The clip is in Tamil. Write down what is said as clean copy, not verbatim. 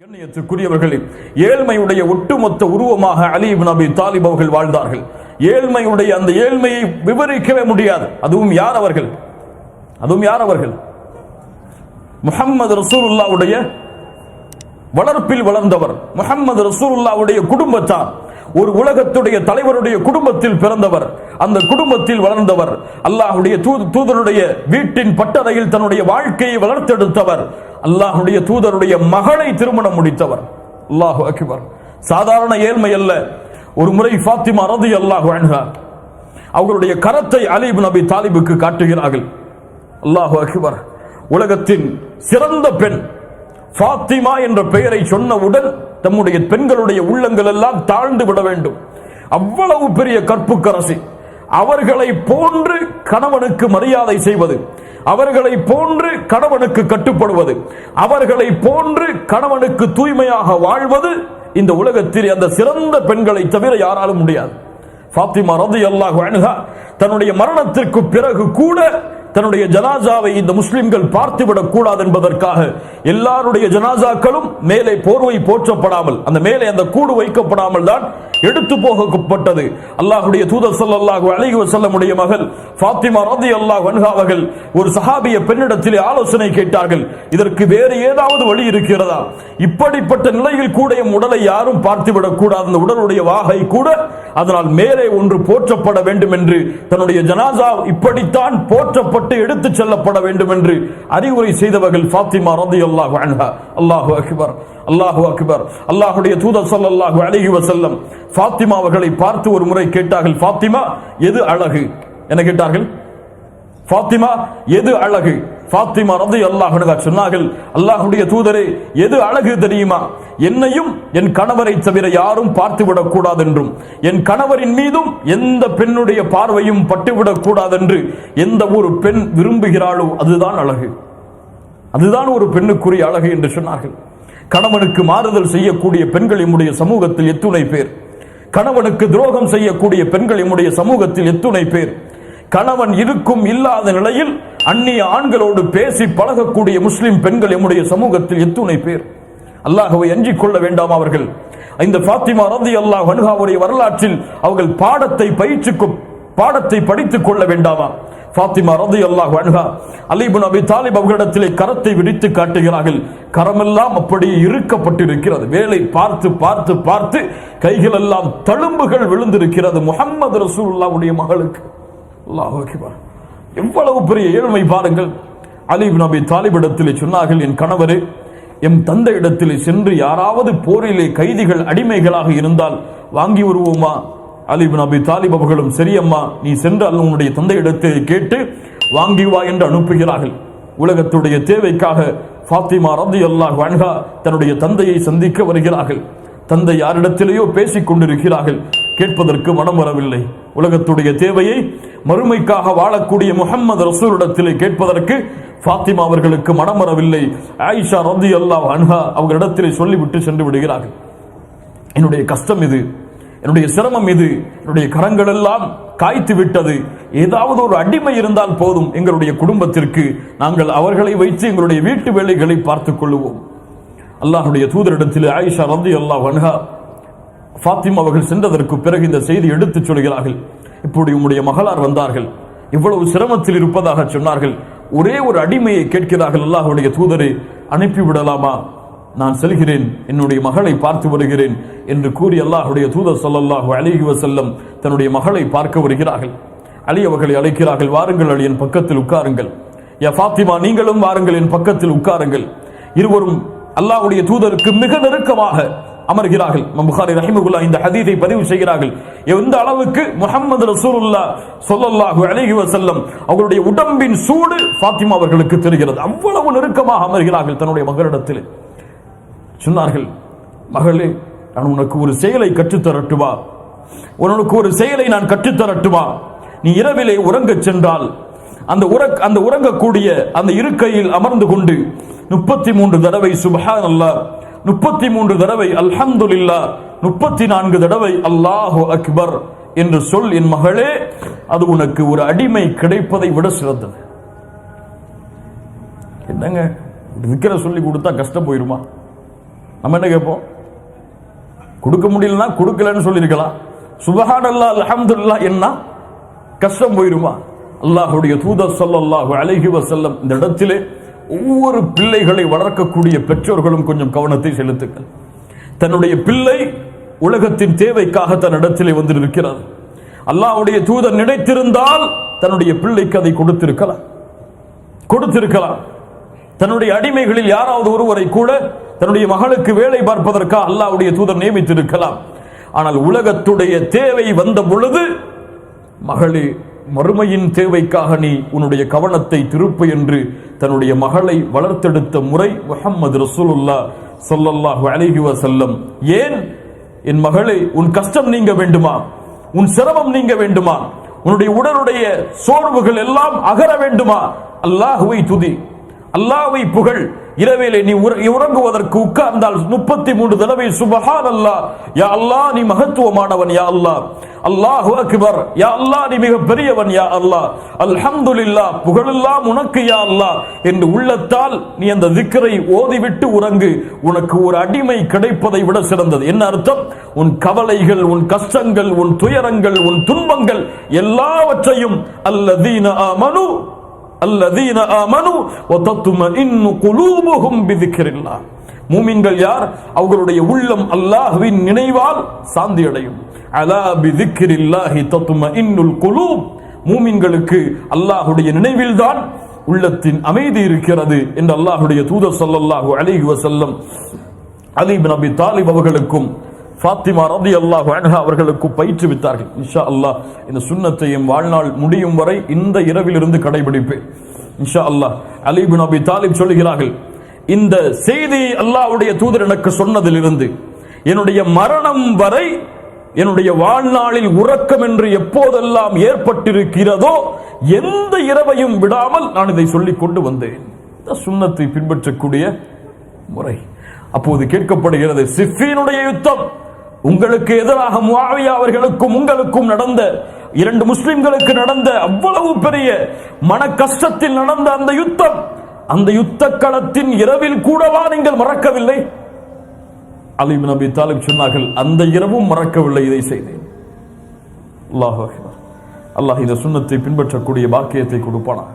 கண்ணியத்திற்குரியவர்களே, ஏழ்மையுடைய ஒட்டுமொத்த உருவமாக அலி இப்னு அபி தாலிப் அவர்கள் வாழ்ந்தார்கள். ஏழ்மையுடைய அந்த ஏழ்மையை விவரிக்கவே முடியாது. அதுவும் யார் அவர்கள்? முஹம்மது ரசூலுல்லாஹ்வுடைய வளர்ப்பில் வளர்ந்தவர், முஹம்மது ரசூலுல்லாஹ்வுடைய குடும்பத்தார், ஒரு உலகத்துடைய தலைவருடைய குடும்பத்தில் பிறந்தவர், அந்த குடும்பத்தில் வளர்ந்தவர், அல்லாஹ்வுடைய தூதருடைய வீட்டின் பட்டறையில் தன்னுடைய வாழ்க்கையை வளர்த்தெடுத்தவர், அல்லாஹ்வுடைய தூதருடைய மகளை திருமணம் முடித்தவர். அல்லாஹு அக்பர். சாதாரண ஏழ்மை அல்ல. ஒரு முறை ஃபாத்திமா ரலியல்லாஹு அன்ஹா அவர்களுடைய கரத்தை அலி இப்னு அபி தாலிபுக்கு காட்டுகிறார்கள். அல்லாஹு அக்பர். உலகத்தின் சிறந்த பெண் ஃபாத்திமா என்ற பெயரை சொன்னவுடன் தம்முடைய பெண்களுடைய உள்ளங்கள் எல்லாம் தாழ்ந்து விட வேண்டும். அவ்வளவு பெரிய கற்புக்கரசி. அவர்களை போன்று கணவனுக்கு மரியாதை செய்வது, அவர்களை போன்று கணவனுக்கு கட்டுப்படுவது, அவர்களை போன்று கணவனுக்கு தூய்மையாக வாழ்வது இந்த உலகத்தில் அந்த சிறந்த பெண்களை தவிர யாராலும் முடியாது. ஃபாத்திமா ரலியல்லாஹு அன்ஹா தன்னுடைய மரணத்திற்கு பிறகு கூட தன்னுடைய ஜனாசாவை இந்த முஸ்லிம்கள் பார்த்துவிடக் கூடாது என்பதற்காக எல்லாருடைய ஜனாசாக்களும் மேலே போர்வை போற்றப்படாமல், அந்த மேலே அந்த கூடு வைக்கப்படாமல் தான் எடுத்து போகப்பட்டது. அல்லாஹ்வுடைய தூதர் ஸல்லல்லாஹு அலைஹி வஸல்லம் உடைய மகள் ஃபாத்திமா ரலியல்லாஹு அன்ஹா அவர்கள் ஒரு சஹாபிய பெண்ணிடத்திலே ஆலோசனை கேட்டார்கள். இதற்கு வேறு ஏதாவது வழி இருக்கிறதா? இப்படிப்பட்ட நிலையில் கூட எம் உடலை யாரும் பார்த்துவிடக் கூடாது, அந்த உடலுடைய வாகை கூட அதனால் மேலே ஒன்று போற்றப்பட வேண்டும் என்று, தன்னுடைய ஜனாசா இப்படித்தான் போற்றப்பட்டு எடுத்துச் செல்லப்பட வேண்டும் என்று அறிவுரை செய்தவர்கள் ஃபாத்திமா ரலியல்லாஹு அன்ஹா. அல்லாஹு அக்பர், அல்லாஹு அக்பர். அல்லாஹ்வுடைய தூதர் ஸல்லல்லாஹு அலைஹி வஸல்லம் ஃபாத்திமா அவர்களை பார்த்து ஒரு முறை கேட்டார்கள், ஃபாத்திமா எது அழகு என கேட்டார்கள். ஃபாத்திமா எது அழகு? ஃபாத்திமா ரலியல்லாஹு அன்ஹா சொன்னார்கள், அல்லாஹ்வுடைய தூதரே, எது அழகு தெரியுமா? என்னையும் என் கணவரை தவிர யாரும் பார்த்துவிடக் கூடாது என்றும், என் கணவரின் மீதும் எந்த பெண்ணுடைய பார்வையும் பட்டுவிடக் கூடாது என்று எந்த ஒரு பெண் விரும்புகிறாளோ அதுதான் அழகு, அதுதான் ஒரு பெண்ணுக்குரிய அழகு என்று சொன்னார்கள். கணவனுக்கு மாறுதல் செய்யக்கூடிய பெண்கள் நம்முடைய சமூகத்தில் எத்துணை பேர், கணவனுக்கு துரோகம் செய்யக்கூடிய பெண்கள் நம்முடைய சமூகத்தில் எத்துணை பேர், கணவன் இருக்கும் இல்லாத நிலையில் அந்நிய ஆண்களோடு பேசி பழகக்கூடிய முஸ்லிம் பெண்கள் நம்முடைய சமூகத்தில் எத்துணை பேர். அல்லாஹ்வை அஞ்சிக் கொள்ள வேண்டாம் அவர்கள்? இந்த ஃபாத்திமா ரலியல்லாஹு அன்ஹாவுடைய வரலாற்றில் அவர்கள் பாடத்தை படித்துக் கொள்ள வேண்டாமா? ஃபாத்திமா ரலியல்லாஹு அன்ஹா அலி இப்னு அபி தாலிப் அவர்களிடத்திலே கரத்தை விரித்து காட்டுகிறார்கள். கரமெல்லாம் அப்படியே இறுக்கப்பட்டிருக்கிறது. வேலை பார்த்து பார்த்து பார்த்து கைகள் எல்லாம் தழும்புகள் விழுந்திருக்கிறது முஹம்மது ரசூலுல்லாஹ்வுடைய மகளுக்கு. அல்லாஹு அக்பர். எவ்வளவு பெரிய ஏழ்மை பாருங்கள். அலி இப்னு அபி தாலிப் இடத்திலே சொன்னார்கள், என் கணவரே, எம் தந்தை இடத்திலே சென்று யாராவது போரிலே கைதிகள் அடிமைகளாக இருந்தால் வாங்கி வருவோமா? அலி இப்னு அபி தாலிப் அவர்களும், சரியம்மா, நீ சென்று உன்னுடைய தந்தை இடத்திலே கேட்டு வாங்கி வா என்று அனுப்புகிறார்கள். உலகத்துடைய தேவைக்காக ஃபாத்திமா ரலியல்லாஹு அன்ஹா தன்னுடைய தந்தையை சந்திக்க வருகிறார்கள். தந்தை யாரிடத்திலேயோ பேசிக் கொண்டிருக்கிறார்கள். கேட்பதற்கு மனம் வரவில்லை. உலகத்துடைய தேவையை மறுமைக்காக வாழக்கூடிய முஹம்மது ரசூலிடத்திலே கேட்பதற்கு ஃபாத்திமா அவர்களுக்கு மனம் வரவில்லை. ஆயிஷா ரலியல்லாஹு அன்ஹா அவர்களிடத்திலே சொல்லிவிட்டு சென்று விடுகிறார்கள். என்னுடைய கஷ்டம் இது, என்னுடைய சிரமம் இது, என்னுடைய கரங்கள் எல்லாம் காய்த்து விட்டது. ஏதாவது ஒரு அடிமை இருந்தால் போதும் எங்களுடைய குடும்பத்திற்கு, நாங்கள் அவர்களை வைத்து எங்களுடைய வீட்டு வேலைகளை பார்த்துக் கொள்ளுவோம். அல்லாஹ்வுடைய தூதரிடத்தில் ஆயிஷா ரலியல்லாஹு அன்ஹா ஃபாத்திமா அவர்கள் சென்றதற்கு பிறகு இந்த செய்தி எடுத்துச் சொல்கிறார்கள். இப்படி உம்முடைய மகளார் வந்தார்கள், இவ்வளவு சிரமத்தில் இருப்பதாக சொன்னார்கள். ஒரே ஒரு அடிமையை கேட்கிறார்கள். அல்லாஹ்வுடைய தூதரை அனுப்பிவிடலாமா? நான் செல்கிறேன், என்னுடைய மகளை பார்த்து வருகிறேன் என்று கூறி அல்லாஹ்வுடைய தூதர் ஸல்லல்லாஹு அலைஹி வஸல்லம் தன்னுடைய மகளை பார்க்க வருகிறார்கள். அலி அவர்களை அழைக்கிறார்கள், வாருங்கள் அலி, என் பக்கத்தில் உட்காருங்கள். யா ஃபாத்திமா, நீங்களும் வாருங்கள், என் பக்கத்தில் உட்காருங்கள். இருவரும் அல்லாஹ்வுடைய தூதருக்கு மிக நெருக்கமாக அமர்கிறார்கள். புகாரி ரஹிமஹுல்லாஹ் இந்த ஹதீஸை பதிவு செய்கிறார்கள். எந்த அளவுக்கு முஹம்மது ரசூலுல்லாஹ் ஸல்லல்லாஹு அலைஹி வஸல்லம் அவர்களுடைய உடம்பின் சூடு ஃபாத்திமா அவர்களுக்கு தெரிகிறது. அவ்வளவு நெருக்கமாக அமர்கிறார்கள் தன்னுடைய மகளிடத்தில். சொன்னார்கள், மகளே, நான் உனக்கு ஒரு செயலை கற்றுத்தரட்டுமா? உனக்கு ஒரு செயலை நான் கற்றுத்தரட்டுமா? நீ இரவிலே உறங்கச் சென்றால் அந்த உறங்கக்கூடிய அந்த இருக்கையில் அமர்ந்து கொண்டு 33 தடவை சுப்ஹானல்லாஹ், 33 தடவை அல்ஹம்துலில்லாஹ், 34 தடவை அல்லாஹு அக்பர் என்று சொல் என் மகளே. அது உனக்கு ஒரு அடிமை கிடைப்பதை விட சிறந்தது. என்னங்க, விக்கிர சொல்லி கொடுத்தா கஷ்டம் போயிருமா? நம்ம என்ன கேட்போம்? கொடுக்க முடியலன்னா கொடுக்கலன்னு சொல்லியிருக்கலாம். சுப்ஹானல்லாஹ் அல்ஹம்துலில்லாஹ் என்ன கஷ்டம் போயிருமா? அல்லாஹ்வுடைய தூதர் ஸல்லல்லாஹு அலைஹி வஸல்லம் இந்த இடத்திலே ஒவ்வொரு பிள்ளைகளை வளர்க்கக்கூடிய பெற்றோர்களும் கொஞ்சம் கவனத்தை செலுத்துங்கள். தன்னுடைய பிள்ளை உலகத்தின் தேவைக்காக தன்னிடத்திலே வந்திருக்கிறது. அல்லாஹ்வுடைய தூதர் நினைத்திருந்தால் தன்னுடைய பிள்ளைக்கு அதை கொடுத்திருக்கலாம். தன்னுடைய அடிமைகளில் யாராவது ஒருவரை கூட தன்னுடைய மகளுக்கு வேலை பார்ப்பதற்காக அல்லாஹ்வுடைய தூதர் நியமித்திருக்கலாம். ஆனால் உலகத்துடைய தேவை வந்த பொழுது, மகளே மறுமையின் தேவைக்காக நீ உன்னுடைய கவனத்தை திருப்பு என்று தன்னுடைய மகளை வளர்த்தெடுத்த முறை முஹம்மது ரசூலுல்லாஹ் ஸல்லல்லாஹு அலைஹி வஸல்லம். ஏன் என் மகளே, உன் கஷ்டம் நீங்க வேண்டுமா, உன் சிரமம் நீங்க வேண்டுமா, உன்னுடைய உடலுடைய சோர்வுகள் எல்லாம் அகர வேண்டுமா, அல்லாஹ்வை துதி, அல்லாஹ்வை புகழ். இரவேளை நீ உறங்குவதற்கு உட்கார்ந்தால் 33 தடவை சுப்ஹானல்லாஹ், யா அல்லாஹ் நீ மகத்துவமானவன், யா அல்லாஹ், அல்லாஹு அக்பர், யா அல்லாஹ் நீ மிக பெரியவன், யா அல்லாஹ், அல்ஹம்துலில்லாஹ் புகழெல்லாம் உனக்கு யா அல்லாஹ் என்று உள்ளத்தால் நீ அந்த திக்ரை ஓதிவிட்டு உறங்கு. உனக்கு ஒரு அடிமை கிடைப்பதை விட சிறந்தது. என்ன அர்த்தம்? உன் கவலைகள், உன் கஷ்டங்கள், உன் துயரங்கள், உன் துன்பங்கள் எல்லாவற்றையும் அல்லதீன ஆமனு வதத்மஇன்னு குலூபுஹும் பிதிக்ரில்லாஹ். மூமின்கள் யார்? அவர்களுடைய உள்ளம் அல்லாஹ்வின் நினைவால் சாந்தி அடையும். அலா பிதிக்ரில்லாஹி தத்மஇன்னுல் குலூப். மூமின்களுக்கு அல்லாஹ்வுடைய நினைவில்தான் உள்ளத்தின் அமைதி இருக்கிறது என்று அல்லாஹ்வுடைய தூதர் ஸல்லல்லாஹு அலைஹி வஸல்லம் அலி இப்னு அபி தாலிப் அவர்களுக்கும் ஃபாத்திமா ரலியல்லாஹு அன்ஹா அவர்களுக்கு பயிற்றுவித்தார்கள். இன்ஷா அல்லாஹ் இந்த சுன்னத்தை என் வாழ்நாள் முடியும் வரை இந்த இரவிலிருந்து கடைபிடிப்பேன் இன்ஷா அல்லாஹ். அலி இப்னு அபி தாலிப் சொல்கிறார்கள், இந்த செய்தி அல்லாஹ்வுடைய தூதர் எனக்கு சொன்னதிலிருந்து என்னுடைய மரணம் வரை என்னுடைய வாழ்நாளில் உறக்கம் என்று எப்போதெல்லாம் ஏற்பட்டிருக்கிறதோ எந்த இரவையும் விடாமல் நான் இதை சொல்லிக் கொண்டு வந்தேன். இந்த சுன்னத்தை பின்பற்றக்கூடிய முறை. அப்போது கேட்கப்படுகிறது, சிஃபீனுடைய யுத்தம், உங்களுக்கு எதிராக முஆவியா அவர்களுக்கும் உங்களுக்கும் நடந்த, 2 முஸ்லிம்களுக்கு நடந்த அவ்வளவு பெரிய மன கஷ்டத்தில் நடந்த அந்த யுத்தம், அந்த யுத்த களத்தின் இரவில் கூடவா நீங்கள் மறக்கவில்லை? அலி இப்னு அபி தாலிப் சொன்னார்கள், அந்த இரவும் மறக்கவில்லை, இதை செய்தேன். அல்லாஹ் அக்பர். அல்லாஹ் இந்த சுன்னத்தை பின்பற்றக்கூடிய பாக்கியத்தை கொடுப்பானாக.